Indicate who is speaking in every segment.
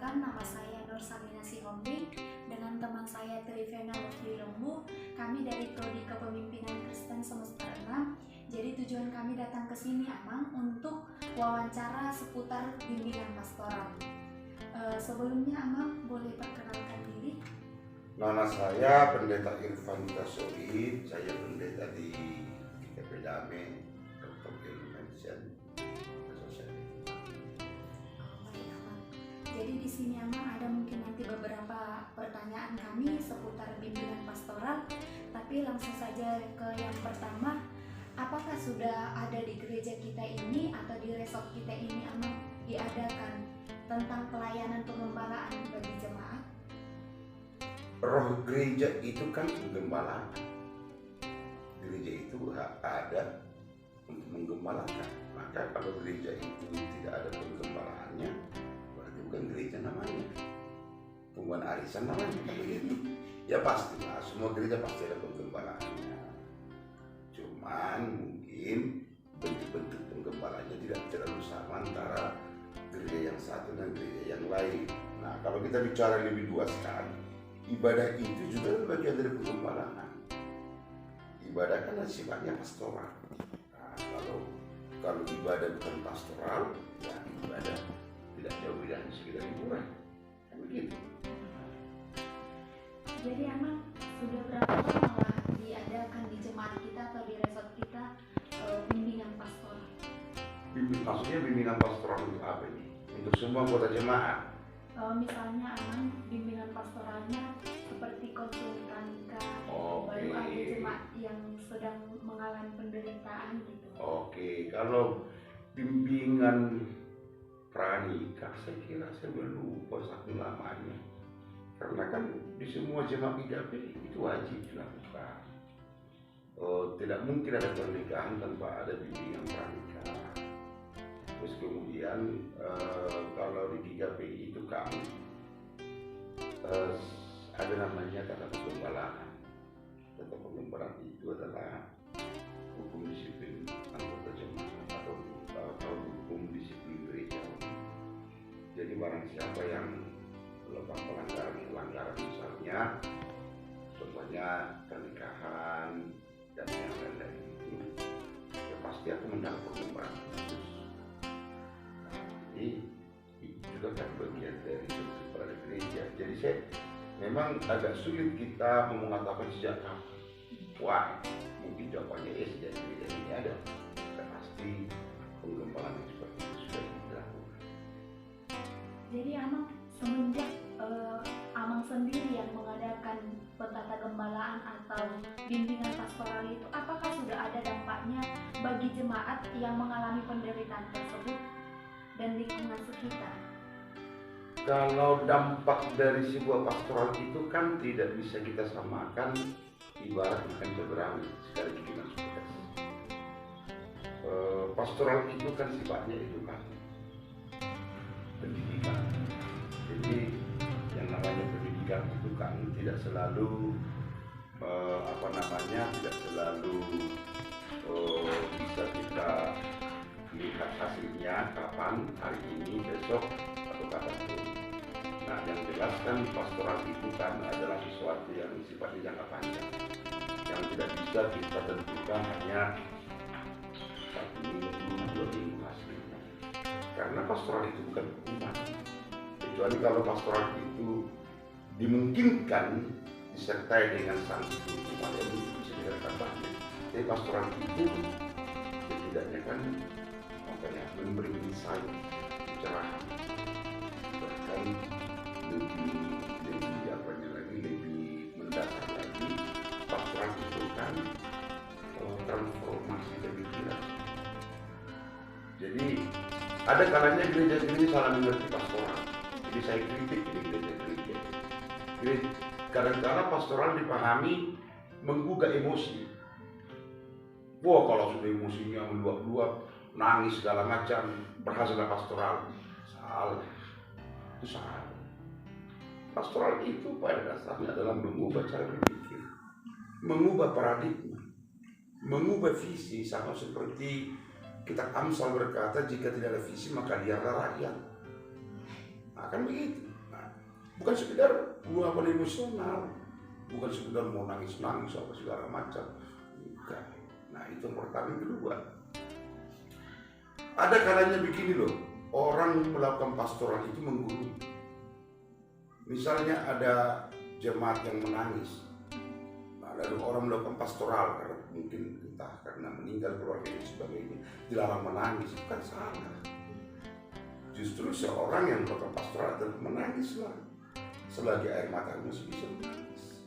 Speaker 1: perkenalkan, nama saya Nur Salina Sihombi dengan teman saya Trivena Lombu. Kami dari Prodi Kepemimpinan Kristen Semester 6. Jadi tujuan kami datang ke sini Amang untuk wawancara seputar bimbingan pastoral. Sebelumnya Amang boleh perkenalkan diri?
Speaker 2: Nama saya Pendeta Irfan Kasori, saya pendeta di GKP Damai, Dr. Ilmensian Society.
Speaker 1: Baik Amang. Jadi di sini Amang ada mungkin nanti beberapa pertanyaan kami seputar bimbingan pastoral, tapi langsung saja ke yang pertama. Apakah sudah ada di gereja kita ini atau di resort kita ini Amang diadakan tentang pelayanan pengembalaan bagi jemaat?
Speaker 2: Roh gereja itu kan penggembala. Gereja itu ada untuk menggembalakan. Maka kalau gereja itu tidak ada penggembalaannya, berarti bukan gereja namanya. Pengumuman arisan namanya begitu. Ya pastilah, semua gereja pasti ada penggembalaannya. Cuman mungkin bentuk-bentuk penggembalanya tidak terlalu sama antara gereja yang satu dan gereja yang lain. Nah, kalau kita bicara lebih luas sekali, ibadah itu juga bagian dari penggembalaan. Ibadah kan sifatnya pastoral. Nah, kalau ibadah bukan pastoral, ya ibadah tidak jauh beda sekedar hiburan. Kan begitu.
Speaker 1: Jadi Amang sudah berapa lama lah diadakan di jemaat kita atau di resort kita bimbingan pastoral?
Speaker 2: Maksudnya bimbingan pastoral untuk apa ini? Untuk semua anggota jemaat.
Speaker 1: Misalnya Amang bimbingan pastoralnya seperti konseling pranikah, baru ada jemaat yang sedang mengalami penderitaan gitu.
Speaker 2: Oke, kalau bimbingan pranikah saya kira saya lupa satu namanya. Karena kan di semua jemaat IGP itu wajib dilakukan. Tidak mungkin ada pernikahan tanpa ada bimbingan pranikah. Terus kemudian kalau di GKPI itu kan ada namanya kata penggembalaan. Kata penggembalaan itu adalah hukum disiplin anggota jemaat atau hukum disiplin gereja. Jadi barang siapa yang melakukan pelanggaran misalnya, contohnya pernikahan dan yang lain-lain itu, ya pasti aku mendapat penggembalaan. Ini juga kan bagian dari pada gereja. Jadi saya memang agak sulit kita mengatakan sejak kapan. Wah, mungkin jawabannya sejak gereja ini ada. Kita pasti penggembalaan seperti itu sudah dilakukan.
Speaker 1: Jadi Amang semenjak Amang sendiri yang mengadakan petata gembalaan atau bimbingan pastoral itu, apakah sudah ada dampaknya bagi jemaat yang mengalami penderitaan tersebut dan lingkungan sekitar?
Speaker 2: Kalau dampak dari sebuah pastoral itu kan tidak bisa kita samakan ibarat makan cabai sekali kita masukkan. Pastoral itu kan sifatnya edukasi, pendidikan. Jadi yang namanya pendidikan itu kan tidak selalu tidak selalu bisa kita lihat hasilnya kapan, hari ini, besok, atau kapanpun. Nah, yang jelas kan pastoral itu kan adalah sesuatu yang sifatnya jangka panjang, yang tidak bisa kita tentukan hanya 1 minggu, 2 minggu hasilnya. Karena pastoral itu bukan hukuman. Kecuali kalau pastoral itu dimungkinkan disertai dengan sanksi hukuman yang bisa dikatakan. Jadi pastoral itu setidaknya kan memberi insight, pencerahan, bahkan lebih mendasar lagi. Pastoral itu kan transformasi pemikiran. Jadi ada kalanya gereja-gereja salah mengerti pastoral. Jadi saya kritik di gereja-gereja. Kadang-kadang pastoral dipahami menggugah emosi. Wah, kalau sudah emosinya meluap-luap, nangis segala macam, berhasilnya pastoral. Salah. Itu salah. Pastoral itu pada dasarnya adalah mengubah cara berpikir, mengubah paradigma, mengubah visi, sama seperti kitab Amsal berkata, jika tidak ada visi maka liarlah rakyat. Nah, kan begitu. bukan sekedar luapan emosional, bukan sekedar mau nangis-nangis apa segala macam, bukan. Nah itu yang pertama. Yang kedua, ada kalanya begini loh, orang melakukan pastoral itu menggurui. Misalnya ada jemaat yang menangis, nah, lalu orang melakukan pastoral karena mungkin entah karena meninggal keluarga dan sebagainya, dilarang menangis, itu kan salah. Justru seorang yang melakukan pastoral adalah menangislah selagi air mata masih bisa menangis.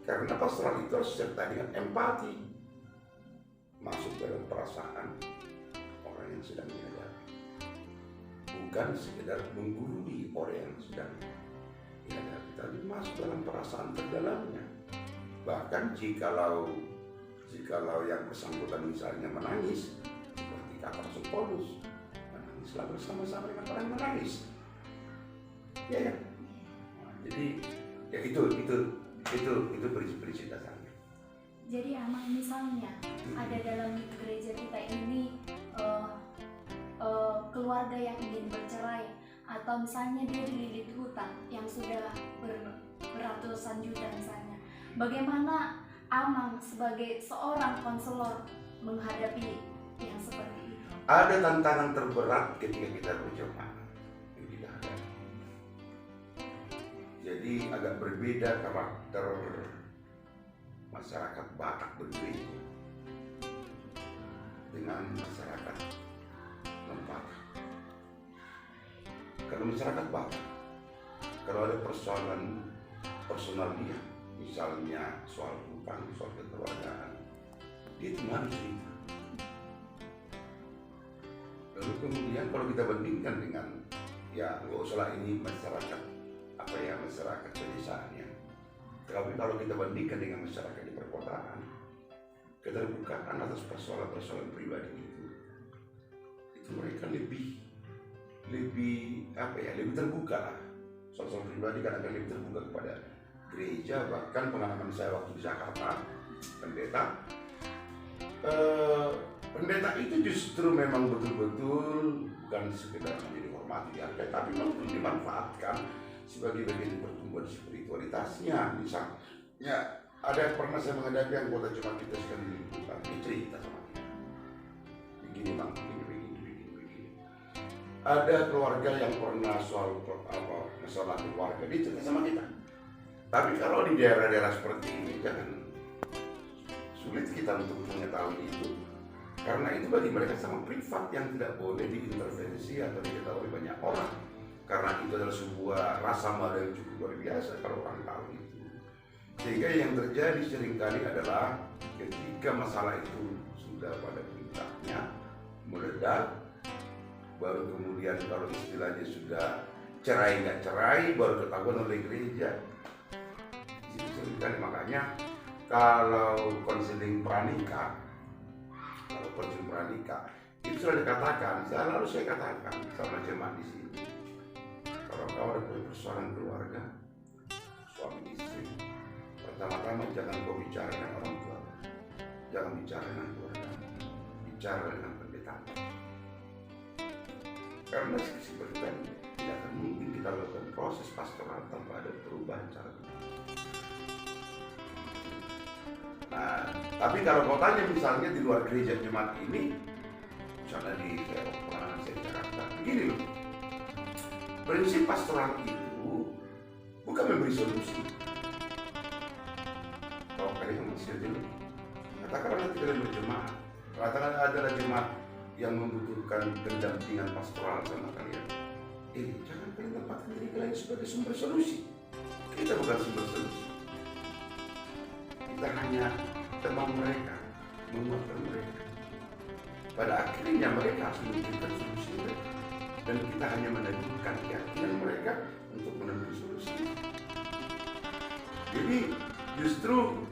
Speaker 2: Karena pastoral itu harus disertai dengan empati, masuk dalam perasaan orang yang sedang dihadapi, bukan sekedar menggurui orang yang sedang dihadapi, tapi masuk dalam perasaan terdalamnya. Bahkan jikalau yang bersangkutan misalnya menangis, seperti kata Rasul Paulus, menangislah bersama-sama dengan orang yang menangis. Ya, ya. Nah, jadi ya itu prinsip-prinsip dasarnya.
Speaker 1: Jadi Amang, misalnya ada dalam gereja kita ini keluarga yang ingin bercerai, atau misalnya dia dililit hutang yang sudah beratusan juta misalnya, bagaimana Amang sebagai seorang konselor menghadapi yang seperti itu?
Speaker 2: Ada tantangan terberat ketika kita berjemaah yang dihadapi. Jadi agak berbeda karakter masyarakat Batak bergereja dengan masyarakat non-Batak. Kalau masyarakat Batak, kalau ada persoalan personal dia, misalnya soal hutang, soal kekeluargaan, dia itu harus cerita. Lalu kemudian kalau kita bandingkan dengan, ya nggak usahlah ini masyarakat masyarakat pedesaan ya. Tapi kalau kita bandingkan dengan masyarakat di perkotaan, keterbukaan atas persoalan-persoalan pribadi itu mereka lebih terbuka lah. Soal pribadi kan agak lebih terbuka kepada gereja. Bahkan pengalaman saya waktu di Jakarta, pendeta itu justru memang betul-betul bukan sekedar menjadi hormati dihargai, tapi memang dimanfaatkan sebagai bagian pertumbuhan spiritualitasnya. Misalnya ada pernah saya menghadapi anggota jemaat kita sekali di lingkungan, dia cerita sama kita, begini bang, begini. Ada keluarga yang pernah soal masalah keluarga, dia cerita sama kita. Tapi kalau di daerah-daerah seperti ini jangan, sulit kita untuk mengetahui itu, karena itu bagi mereka sangat privat yang tidak boleh diintervensi atau diketahui banyak orang. Karena itu adalah sebuah rasa malu yang cukup luar biasa kalau orang tahu itu. Sehingga yang terjadi seringkali adalah ketika masalah itu sudah pada puncaknya meledak, baru kemudian kalau istilahnya sudah cerai nggak cerai, baru ketahuan oleh gereja. Jadi seringkali makanya kalau konseling pranikah itu sudah dikatakan, selalu saya katakan sama jemaat di sini, kalau kau ada persoalan keluarga, suami istri, pertama-tama jangan kau bicara dengan orang tua, jangan bicara dengan keluarga, bicara dengan pendeta. Karena seperti tadi, tidak akan mungkin kita lakukan proses pastoral tanpa ada perubahan cara pikir. Nah, tapi kalau kau tanya misalnya di luar gereja jemaat ini, misalnya di Eropa, di Jakarta, begini loh. Prinsip pastoral itu bukan memberi solusi. Kalau kalian masih dulu, katakanlah nanti kalian berjemaah, katakanlah adalah jemaat yang membutuhkan pendampingan pastoral sama kalian. Jangan kalian tempatkan diri kalian sebagai sumber solusi. Kita bukan sumber solusi. Kita hanya teman mereka, menguatkan mereka. Pada akhirnya mereka harus memikirkan solusi mereka. Dan kita hanya meneguhkan keyakinan mereka untuk menempuh solusi. Jadi justru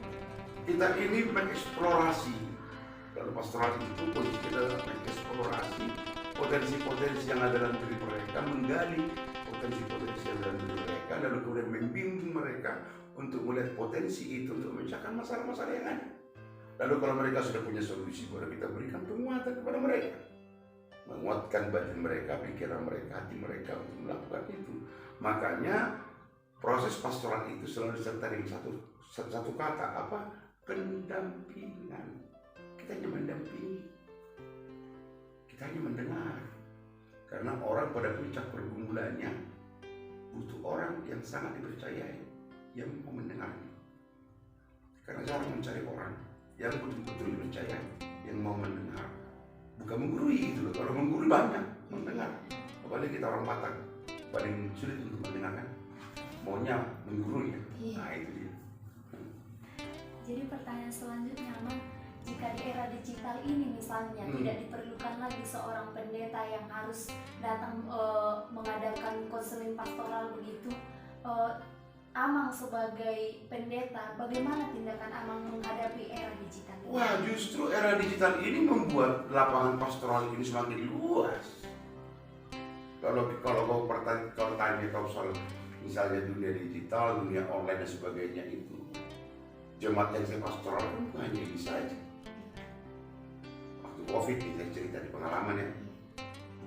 Speaker 2: kita ini mengeksplorasi. Kalau pastoral itu posisi kita adalah mengeksplorasi potensi-potensi yang ada dalam diri mereka, menggali potensi-potensi yang ada dalam diri mereka, lalu kemudian membimbing mereka untuk melihat potensi itu untuk memecahkan masalah-masalah yang ada. Lalu kalau mereka sudah punya solusi, baru kita berikan penguatan kepada mereka, menguatkan batin mereka, pikiran mereka, hati mereka untuk melakukan itu. Makanya Proses pastoral itu selalu disertai dengan satu kata, apa? Pendampingan. Kita hanya mendampingi, kita hanya mendengar. Karena orang pada puncak pergumulannya butuh orang yang sangat dipercayai, yang mau mendengarnya. Karena jarang mencari orang yang betul-betul dipercayai, yang mau mendengar. Bukan menggurui gitu loh. Kalau menggurui banyak, mendengar. Apalagi kita orang Batak, paling sulit untuk mendengarkan. Maunya menggurui ya.
Speaker 1: Iya.
Speaker 2: Nah itu dia.
Speaker 1: Jadi pertanyaan selanjutnya, Mang, jika di era digital ini misalnya tidak diperlukan lagi seorang pendeta yang harus datang mengadakan konseling pastoral begitu, Amang sebagai pendeta, bagaimana tindakan Amang menghadapi era digital ini?
Speaker 2: Wah, justru era digital ini membuat lapangan pastoral ini semakin luas. Kalau kau tanya kau soal misalnya dunia digital, dunia online dan sebagainya itu, jemaat yang saya pastoral kan bukan hanya ini saja. Waktu COVID ini saya cerita di pengalaman ya,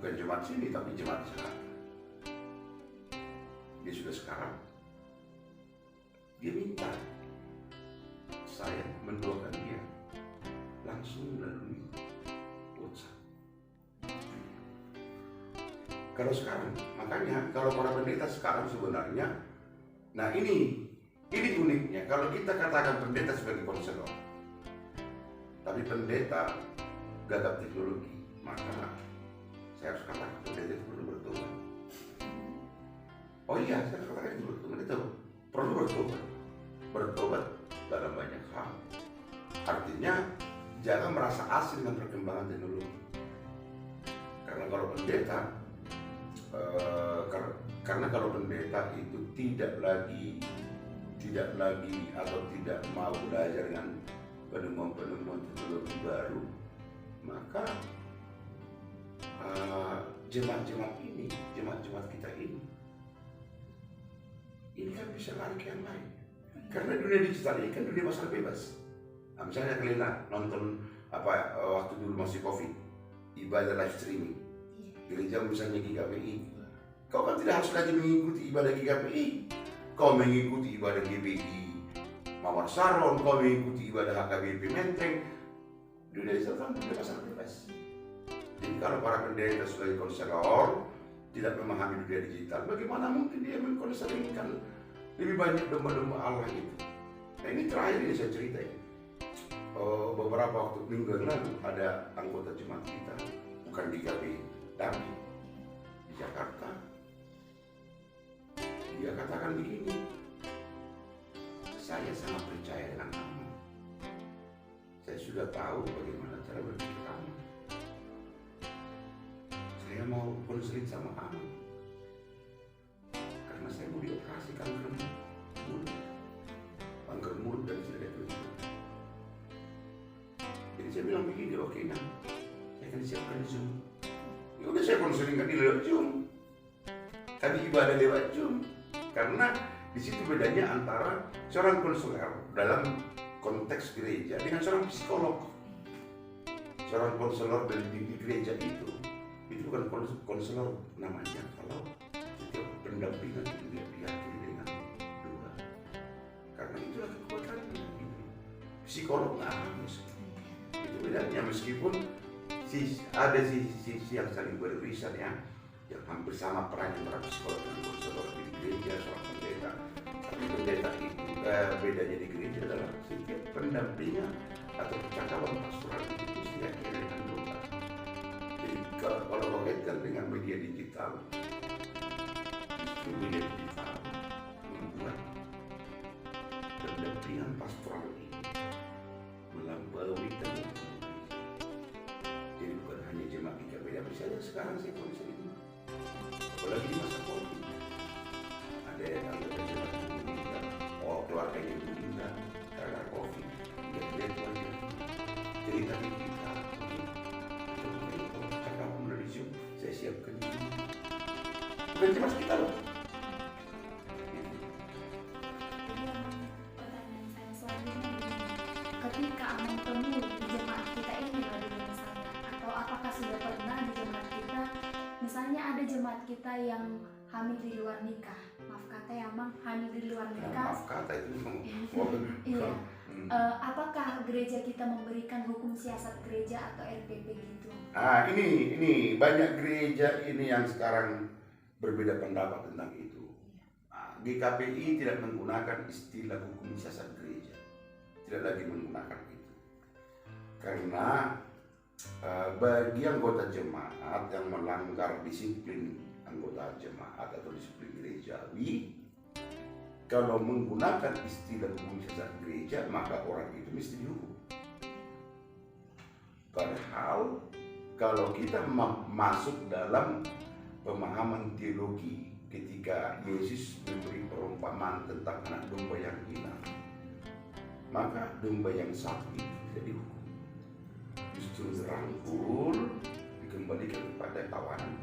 Speaker 2: bukan jemaat sini tapi jemaat sekarang. Dia sudah sekarang, dia minta saya mendoakan dia langsung melalui WhatsApp. Kalau sekarang, makanya kalau para pendeta sekarang sebenarnya, nah ini uniknya. Kalau kita katakan pendeta sebagai konselor, tapi pendeta gagap teknologi, maka saya harus katakan pendeta itu perlu bertobat. Oh iya, saya harus katakan itu pendeta perlu bertobat dalam banyak hal. Artinya jangan merasa asing dengan perkembangan teknologi. Karena kalau pendeta kalau pendeta itu tidak lagi atau tidak mau belajar dengan penemuan teknologi baru, maka jemaat kita ini kan bisa lari ke yang lain. Karena dunia digital ini kan dunia pasar bebas. Nah, misalnya kalian nonton waktu dulu masih COVID, ibadah live streaming. Gereja misalnya GKPI, kau kan tidak harus lagi mengikuti ibadah GKPI, kau mengikuti ibadah GBI Mawar Saron, kau mengikuti ibadah HKBP Menteng. Dunia digital kan dunia pasar bebas. Jadi kalau para pendeta sebagai konselor tidak memahami dunia digital, bagaimana mungkin dia mengkonselingkan lebih banyak domba-domba Allah itu? Nah ini terakhir ini saya ceritain. Beberapa waktu minggu yang lalu ada anggota jemaat kita, bukan di GKPI, tapi di Jakarta, dia katakan begini, saya sangat percaya dengan kamu. Saya sudah tahu bagaimana cara berpikir kamu. Saya mau konseling sama kamu karena saya mau dioperasi kanker mulut dan tidak ada tujuan. Jadi saya bilang begini, oke nah, saya akan siapkan di Zoom. Ya udah saya konselingkan di lewat Zoom. Tadi ibadah lewat Zoom. Karena di situ bedanya antara seorang konselor dalam konteks gereja dengan seorang psikolog. Seorang konselor di gereja itu bukan konselor namanya kalau setiap pendampingan itu dia dihadiri dengan doa. Karena itulah kekuatannya. Psikolog nggak harus. Itu bedanya, meskipun ada sisi yang saling beririsan ya, yang hampir sama peran antara psikolog dan konselor di gereja seorang pendeta. Tapi pendeta itu bedanya di gereja adalah setiap pendampingan atau percakapan pastoral itu mesti diakhiri dengan doa. Jadi kalau kau kaitkan dengan media digital, media digital membuat pendampingan pastoral ini melampaui teknologi. Jadi bukan hanya jemaat GKPI, tapi saja sekarang saya konseling. Apalagi di masa COVID, ada yang anggota jemaat meninggal, keluarganya meninggal karena COVID, dia keluarga cerita di kita. Cakap melalui Zoom, saya siapkan Zoom. Bukan cuma kita loh.
Speaker 1: Pertanyaan saya selanjutnya begini, ketika Amang temui di jemaat kita ini misalnya, atau apakah sudah pernah di jemaat kita misalnya misalnya ada jemaat kita yang hamil di luar nikah, maaf kata ya Mang, hamil di luar nikah.
Speaker 2: Maaf kata itu memang.
Speaker 1: Iya. Apakah gereja kita memberikan hukum siasat gereja atau RPP gitu?
Speaker 2: Ini banyak gereja ini yang sekarang berbeda pendapat tentang itu. GKPI tidak menggunakan istilah hukum siasat gereja, tidak lagi menggunakan itu, karena bagi anggota jemaat yang melanggar disiplin anggota jemaat atau disiplin gerejawi, kalau menggunakan istilah hukum siasat gereja, maka orang itu mesti dihukum. Padahal kalau kita masuk dalam pemahaman teologi, ketika Yesus memberi perumpamaan tentang anak domba yang hilang, maka domba yang satu itu tidak dihukum, justru dirangkul, dikembalikan kepada kawanan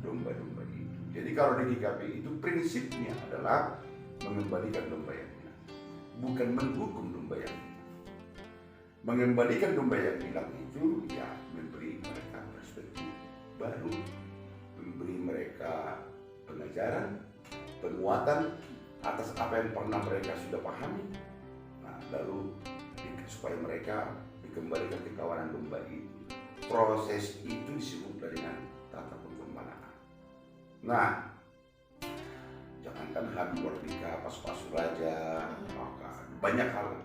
Speaker 2: domba-domba itu. Jadi kalau di GKP itu prinsipnya adalah mengembalikan domba yang hilang, bukan menghukum domba yang hilang. Mengembalikan domba yang hilang itu ya memberi mereka perspektif baru, memberi mereka pengajaran, penguatan atas apa yang pernah mereka sudah pahami. Nah, lalu supaya mereka dikembalikan ke kawanan domba itu. Proses itu disebut dengan tata penggembalaan. Nah, jangankan hamil luar nikah, pas-pas raja, maka banyak hal.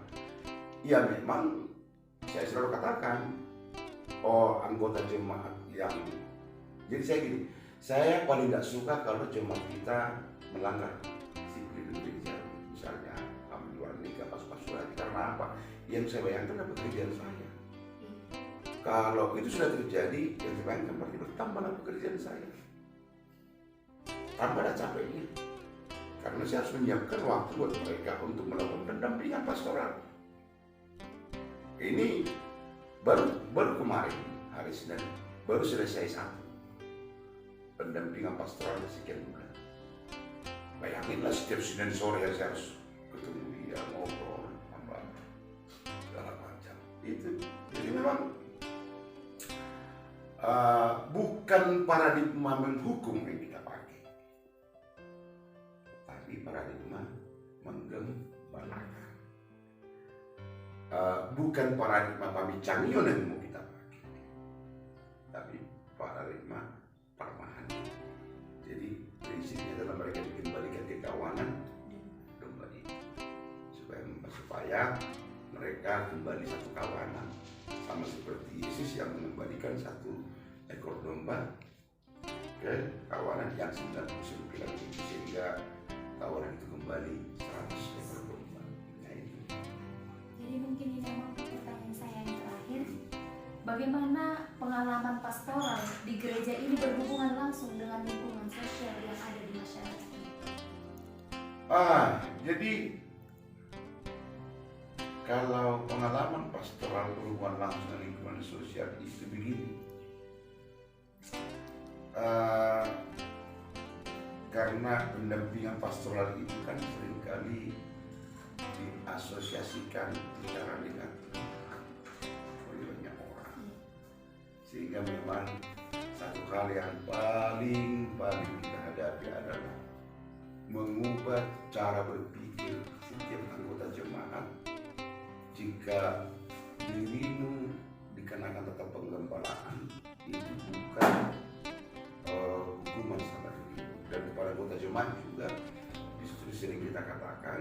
Speaker 2: Ya memang saya selalu katakan, anggota jemaat yang, jadi saya gini, saya paling tidak suka kalau jemaat kita melanggar disiplin gereja, misalnya hamil luar nikah, pas-pas raja. Karena apa? Yang saya bayangkan adalah pekerjaan saya. Kalau itu sudah terjadi, yang saya bayangkan berarti bertambahlah pekerjaan saya. Tambah ada capeknya. Karena saya harus menyiapkan waktu buat mereka untuk melakukan pendampingan pastoral. Ini baru kemarin hari Senin baru selesai satu pendampingan pastoral sekian bulan. Bayanginlah setiap Senin sore saya harus ketemu dia, ngobrol, segala macam. Itu jadi memang bukan paradigma menghukum yang kita pakai, tapi paradigma menggembalakan. Bukan paradigma pamicangyon yang mau kita pakai, tapi paradigma parmahan. Jadi prinsipnya adalah mereka dikembalikan ke kawanan domba itu, supaya mereka kembali satu kawanan, sama seperti Yesus yang mengembalikan satu ekor domba ke kawanan yang 99 itu, sehingga kawanan itu kembali 100 ekor domba. Nah, itu.
Speaker 1: Jadi mungkin ini memang pertanyaan saya yang terakhir, bagaimana pengalaman pastoral di gereja ini berhubungan langsung dengan lingkungan sosial yang ada di masyarakat?
Speaker 2: Jadi kalau pengalaman pastoral berhubungan langsung dengan lingkungan sosial itu begini. Karena pendampingan pastoral itu kan seringkali diasosiasikan secara negatif oleh banyak orang, sehingga memang satu hal yang paling kita hadapi adalah mengubah cara berpikir setiap anggota jemaat. Jika dirimu dikenakan tetap penggembalaan, itu bukan hukuman sama dirimu. Dan kepada anggota jemaat juga justru sering kita katakan,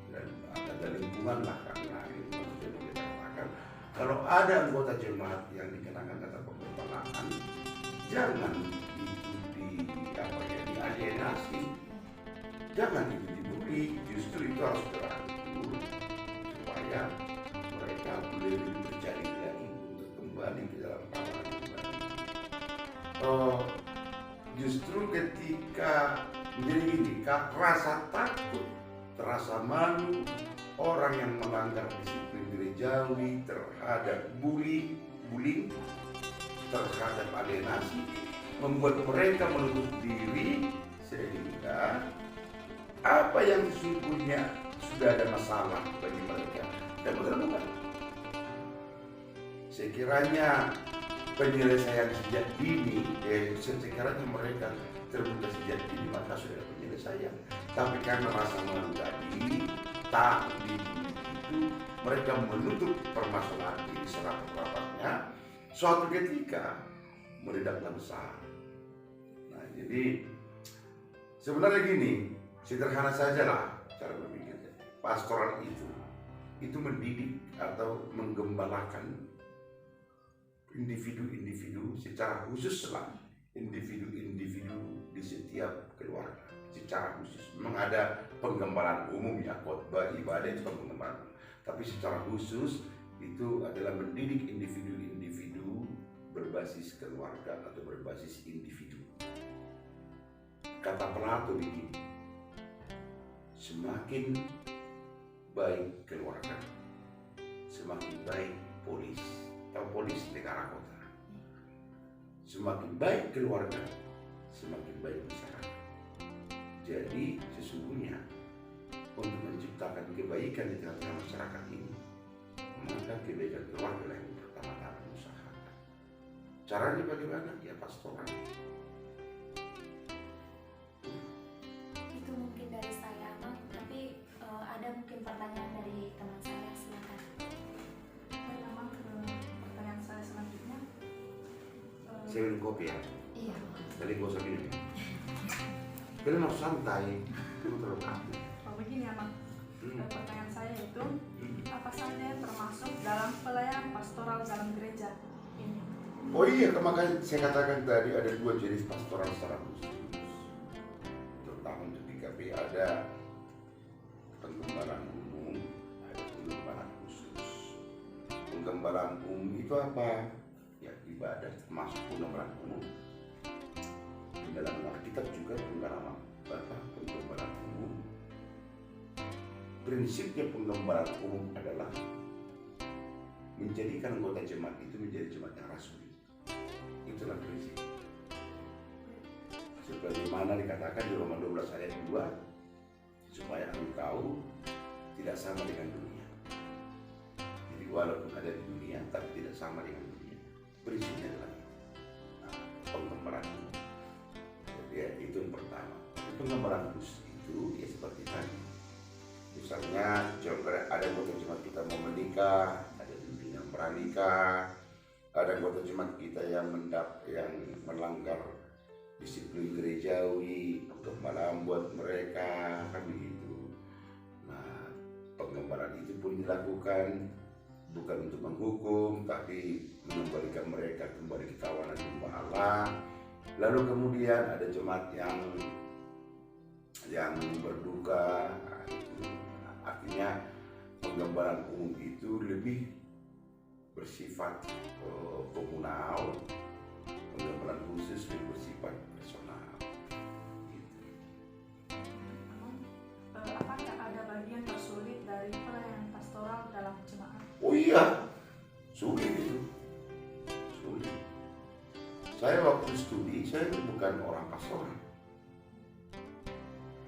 Speaker 2: dan ada lingkungan lah, karena lingkungan sosial kita katakan, kalau ada anggota jemaat yang dikenakan tetap penggembalaan, jangan itu dialienasi, jangan itu dibully, justru itu harus dirangkul supaya mereka lebih percaya lagi untuk kembali ke dalam kawanan kembali. Justru ketika menjadi ini, rasa takut, rasa malu orang yang melanggar disiplin gerejawi terhadap bullying, terhadap alienasi, membuat mereka menutup diri, sehingga apa yang sesungguhnya sudah ada masalah bagi mereka dan bukan. Sekiranya penyelesaian sejak dini, sekiranya mereka terbuka sejak dini maka sudah ada penyelesaian. Tapi karena rasa malu tadi, tak itu mereka menutup permasalahan ini serapat-rapatnya. Suatu ketika meledaklah besar. Nah, jadi sebenarnya gini, sederhana saja lah cara berpikirnya. Pastoral itu mendidik atau menggembalakan individu-individu secara khusus lah, individu-individu di setiap keluarga secara khusus. Memang ada penggembalaan umum ya, khotbah ibadah itu penggembalaan, tapi secara khusus itu adalah mendidik individu-individu berbasis keluarga atau berbasis individu. Kata Plato begini, semakin baik keluarga, semakin baik polis atau polis negara kota. Semakin baik keluarga, semakin baik masyarakat. Jadi sesungguhnya untuk menciptakan kebaikan di tengah-tengah masyarakat ini, maka kebaikan keluarga yang pertama-tama usahakan. Caranya bagaimana? Ya pastoral.
Speaker 1: Itu mungkin dari saya, Bang. Tapi ada mungkin pertanyaan dari teman saya, silakan.
Speaker 3: Memang pertanyaan saya selanjutnya,
Speaker 2: Saya minum kopi ya.
Speaker 1: Iya.
Speaker 2: Tadi gak usah minum. Kalian harus santai. Itu terlalu kaku.
Speaker 3: begini ya Bang. Pertanyaan saya itu, apa saja yang termasuk dalam pelayanan pastoral dalam gereja ini?
Speaker 2: Oh iya, makanya saya katakan tadi ada dua jenis pastoral secara khusus. Terutama untuk di GKP ada penggembalaan umum, ada penggembalaan khusus. Penggembalaan umum itu apa? Ya ibadah termasuk penggembalaan umum. Di dalam Alkitab juga penggembalaan umum. Prinsipnya penggembalaan umum adalah menjadikan anggota jemaat itu menjadi jemaat yang rasuli. Itulah prinsip. Sebagaimana dikatakan di Roma 12 ayat 2, supaya engkau tidak sama dengan dunia. Jadi walaupun ada di dunia, tapi tidak sama dengan dunia. Prinsipnya adalah penggembalaan umum. Ya, itu yang pertama. Penggembalaan khusus itu ya seperti tadi. Misalnya, ada anggota jemaat kita mau menikah, ada yang pranikah, ada anggota jemaat kita yang melanggar disiplin gerejawi, penggembalaan buat mereka, kan begitu. Nah, penggembalaan itu pun dilakukan bukan untuk menghukum, tapi mengembalikan mereka kembali ke kawanan hamba Allah. Lalu kemudian ada jemaat yang berduka. Artinya penggembalaan umum itu lebih bersifat komunal, penggembalaan khusus lebih bersifat personal. Gitu.
Speaker 3: Apakah ada bagian tersulit dari pelayanan pastoral dalam jemaat?
Speaker 2: Oh iya, sulit itu, sulit. Saya waktu studi, saya bukan orang pastoral.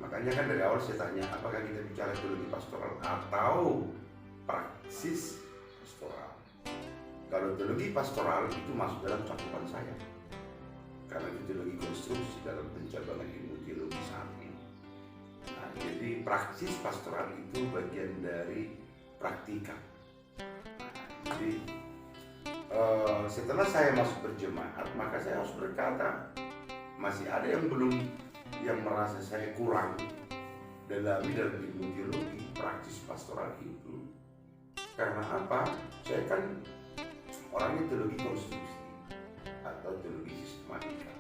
Speaker 2: Makanya kan dari awal saya tanya, apakah kita bicara teologi pastoral atau praksis pastoral? Kalau teologi pastoral itu masuk dalam cakupan saya, karena itu teologi konstruksi dalam pencabangan ilmu teologi saat ini. Nah, jadi praksis pastoral itu bagian dari praktika. Nah, jadi setelah saya masuk berjemaat, maka saya harus berkata, masih ada yang merasa saya kurang dalam ilmu teologi praktis pastoral itu. Karena apa? Saya kan orangnya teologi konstruksi atau teologi sistematika.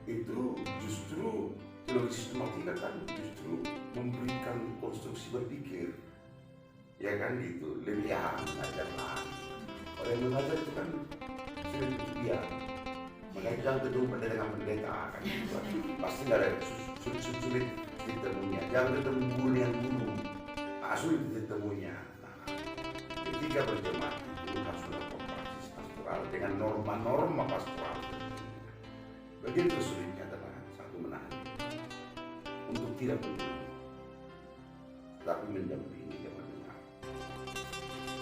Speaker 2: Itu justru teologi sistematika kan justru memberikan konstruksi berpikir, ya kan gitu. Lebih mengajarlah. Orang yang mengajar itu kan sudah dia. Makanya jangan ketemu pendeta dengan pendeta kan gitu. Pasti nggak ada sulit ditemunya. Jangan ketemu guru dengan guru, sulit ditemunya. Nah, ketika berjemaat itu harus melakukan praksis pastoral dengan norma-norma pastoral. Bagian tersulitnya adalah satu, menahan untuk tidak menurut, tapi mendampingi dan mendengar.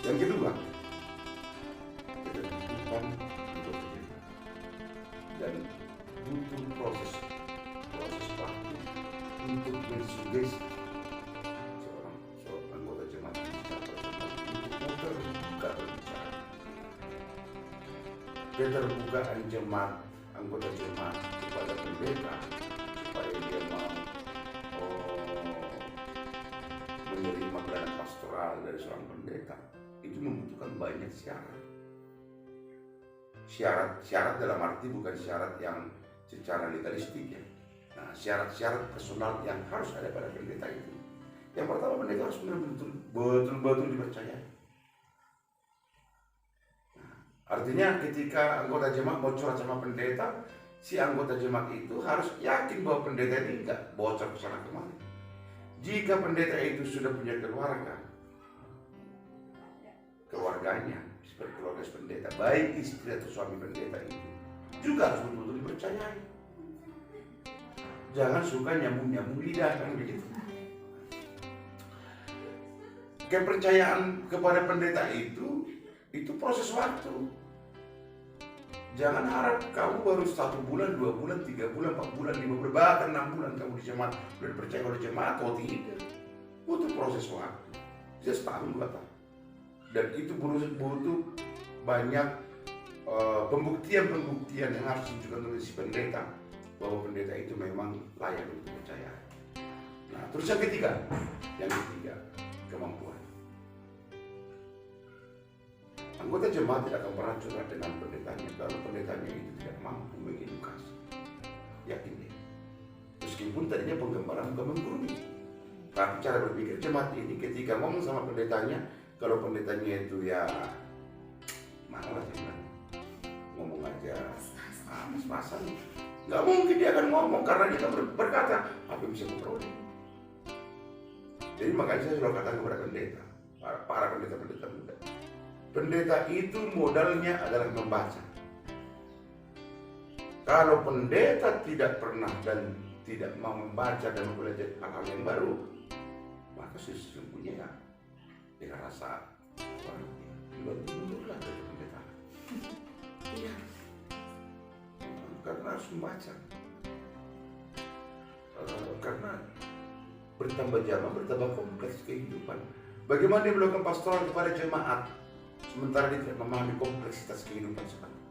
Speaker 2: Yang kedua, ketertutupan untuk mensugesti seorang anggota jemaat secara personal untuk terbuka berbicara. Keterbukaan jemaat, anggota jemaat kepada pendeta supaya dia mau menerima pelayanan pastoral dari seorang pendeta itu membutuhkan banyak syarat. Syarat dalam arti bukan syarat yang secara legalistik ya. Nah, syarat-syarat personal yang harus ada pada pendeta itu. Yang pertama, pendeta harus betul-betul dipercayai. Nah, artinya ketika anggota jemaat mau curhat sama pendeta, si anggota jemaat itu harus yakin bahwa pendeta ini enggak bocor ke sana kemari. Jika pendeta itu sudah punya keluarganya seperti keluarga pendeta, baik istri atau suami pendeta itu juga harus betul-betul dipercayai. Jangan suka nyambung-nyambung lidah kan begitu. Kepercayaan kepada pendeta itu proses waktu. Jangan harap kamu baru 1 bulan, 2 bulan, 3 bulan, 4 bulan, 5 bulan, bahkan 6 bulan kamu di jemaat sudah dipercaya oleh jemaat atau tidak. Butuh proses waktu. Bisa setahun, 2 tahun. Dan itu butuh banyak pembuktian yang harus ditunjukkan oleh si pendeta bahwa pendeta itu memang layak untuk dipercaya. Nah, terus yang ketiga, kemampuan. Anggota jemaat tidak akan pernah curhat dengan pendetanya kalau pendetanya itu tidak mampu mengedukasi. Yakin deh. Meskipun tadinya penggembala bukan menggurui. Tapi cara berpikir jemaat ini ketika ngomong sama pendetanya, kalau pendetanya itu ya malah ngomong aja pas-pasan, nggak mungkin dia akan ngomong karena dia berkata apa yang bisa memperoleh. Jadi makanya saya selalu katakan kepada pendeta, para pendeta muda, pendeta itu modalnya adalah membaca. Kalau pendeta tidak pernah dan tidak mau membaca dan mempelajari hal-hal yang baru, maka sesungguhnya dia rasa mundurlah dari pendeta. Karena harus membaca. Karena bertambah zaman, bertambah kompleks kehidupan. Bagaimana dia melakukan pastoral kepada jemaat sementara dia tidak memahami kompleksitas kehidupan sekarang?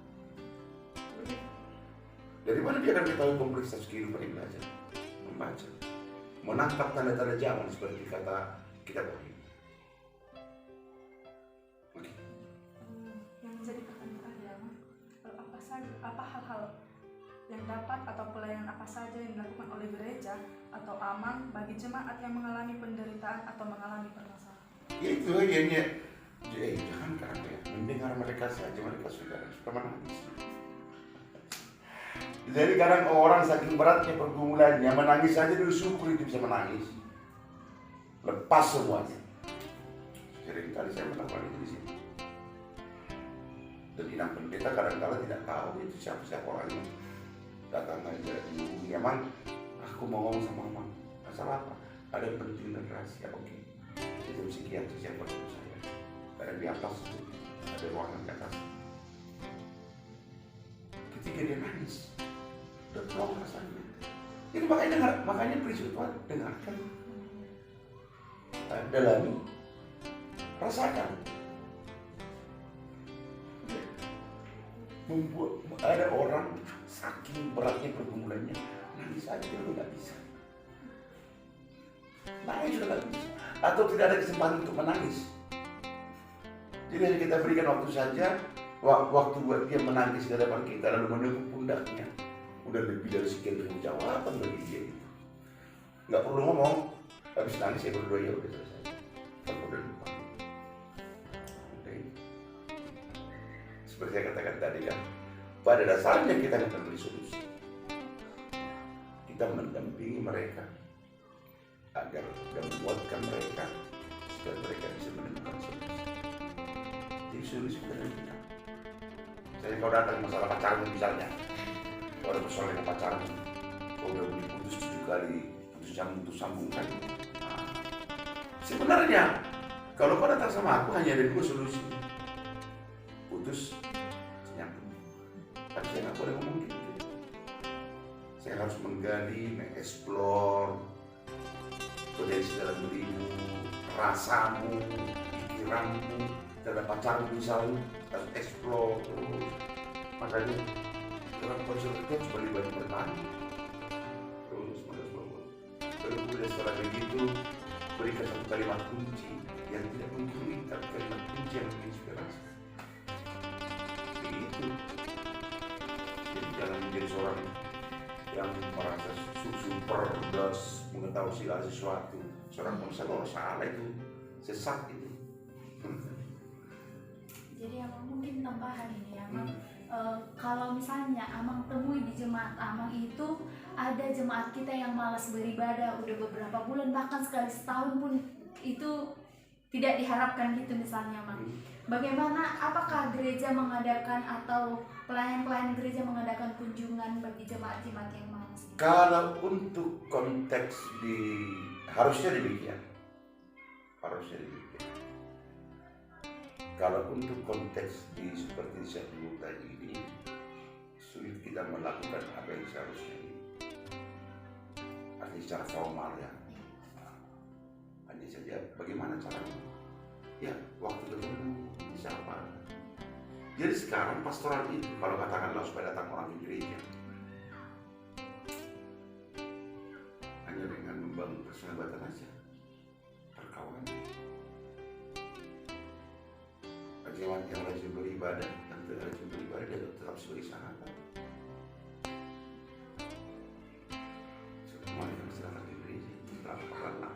Speaker 2: Dari mana dia akan ketahui kompleksitas kehidupan yang belajar? Membaca, menangkap tanda-tanda zaman seperti kata kitab Wahyu. Okay.
Speaker 3: Yang menjadi pertanyaan ya, apa hal-hal yang dapat atau pelayanan apa saja yang dilakukan oleh gereja atau amang bagi jemaat yang mengalami penderitaan atau mengalami permasalahan?
Speaker 2: Itu akhirnya, jangan kan ya, mendengar mereka saja mereka suka menangis. Jadi kadang orang saking beratnya pergumulannya menangis saja dulu syukur itu bisa menangis, lepas semuanya. Sering kali saya melakukan itu di sini. Dan inang pendeta kadang-kadang tidak tahu itu siapa orangnya. Datang aja, memang aku mau ngomong sama Amang. Masalah apa? Ada penting dan rahasia, oke. Itu psikiater siapa itu saya. Ada di atas itu, ada ruangan di atas. Ketika dia nangis, udah plong rasanya. Itu makanya prinsip Tuhan dengarkan, dalami, rasakan. Membuat ada orang saking beratnya pergumulannya nangis aja juga nggak bisa, nangis juga nggak bisa, atau tidak ada kesempatan untuk menangis. Jadi hanya kita berikan waktu saja, waktu buat dia menangis di hadapan kita lalu menepuk pundaknya. Udah lebih dari sekian ribu jawaban bagi dia itu. Nggak perlu ngomong, habis nangis ya berdoa ya udah selesai. Kan udah lupa. Seperti saya katakan tadi kan, pada dasarnya kita tidak memberi solusi. Kita mendampingi mereka agar dan menguatkan mereka supaya mereka bisa menemukan solusi. Jadi solusi dari kita. Saya kalau datang masalah pacaran misalnya, kalau ada persoalan dengan pacaran, kalau udah diputus 7 kali, putus sambung kan. Nah, sebenarnya kalau kau datang sama aku hanya ada 2 solusi. Putus, nyambung. Tapi saya nggak boleh ngomong gitu. Saya harus menggali, mengeksplor potensi dalam dirimu, rasamu, pikiranmu, terhadap pacarmu misalnya, harus explore terus. Makanya dalam konser kita cuma banyak bertanya terus. Kemudian setelah begitu berikan satu kalimat kunci yang tidak menggurui, tapi kalimat kunci yang menginspirasi. Begitu. Jadi jangan menjadi seorang yang merasa super das mengetahui segala sesuatu. Seorang konselor salah itu, sesat itu.
Speaker 1: Jadi Amang mungkin tambahan ini ya, Amang. Kalau misalnya Amang temui di jemaat Amang itu ada jemaat kita yang malas beribadah udah beberapa bulan, bahkan sekali setahun pun itu tidak diharapkan gitu misalnya, Amang. Bagaimana, apakah gereja mengadakan atau pelayan-pelayan gereja mengadakan kunjungan bagi jemaat-jemaat yang malas?
Speaker 2: Kalau untuk konteks harusnya demikian. Kalau untuk konteks seperti saya dulu tadi ini, sulit kita melakukan apa yang seharusnya ini. Artinya secara formal ya. Hanya saja bagaimana caranya? Ya, waktu ketemu bisa apa? Jadi sekarang pastoral itu, kalau katakanlah supaya datang orang ke gereja, hanya dengan membangun persahabatan saja, perkawanan. Jemaat yang rajin beribadah, yang tidak rajin beribadah, dia tetap sebagai sahabat. Semua yang sedang di gereja, pelan-pelan.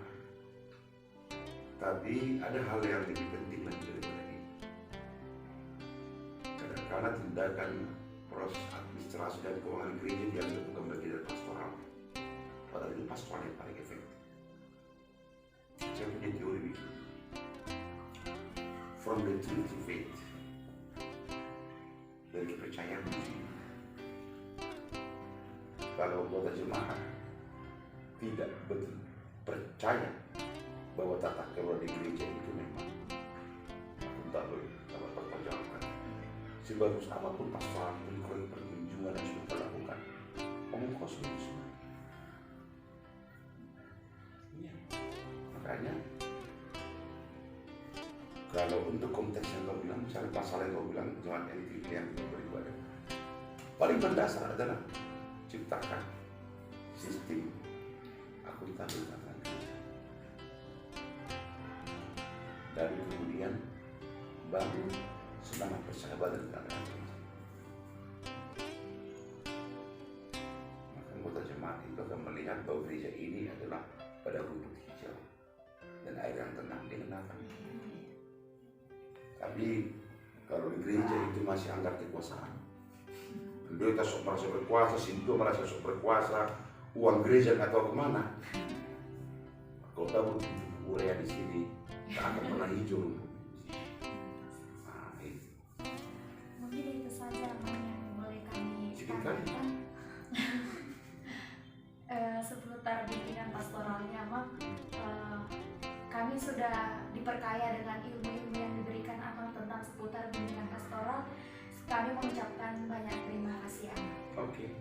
Speaker 2: Tapi ada hal yang lebih penting lagi daripada ini. Kadang-kadang tindakan proses administrasi dan keuangan gereja dianggap bukan bagian dari pastoral. Padahal itu pastoral yang paling efektif. Saya punya teori begini. From the Trinity faith, dari kepercayaan di sini. Kalau anggota jemaat tidak betul percaya bahwa tata kelola di gereja itu memang akuntabel dalam perpanjangan, sebagus apapun pastoral perkunjungan yang sudah dilakukan, omong kosong semua. Ya. Makanya kalau untuk konteks yang kau bilang, misalnya pasal yang kau bilang, jemaat yang tidak beribadah, paling mendasar adalah ciptakan sistem akuntabel tentang gereja. Dan kemudian bangun semangat persahabatan tentang gereja. Maka anggota jemaat itu akan melihat bahwa gereja ini adalah pada rumput hijau dan air yang tenang dikenakan. Tapi kalau di gereja itu masih anggap kekuasaan. Pendeta sok merasa berkuasa, sintu merasa sok berkuasa, uang gereja nggak tahu kemana. Kalau tahu urea di sini, tak akan pernah hijau. Nah, itu.
Speaker 1: Mungkin itu saja yang boleh kami
Speaker 2: Sedikit.
Speaker 1: sampaikan seputar bimbingan pastoralnya, Amang. Kami sudah diperkaya dengan ilmu-ilmu yang diberikan Amang tentang seputar bimbingan pastoral. Kami mengucapkan banyak terima kasih, Amang.
Speaker 2: Oke.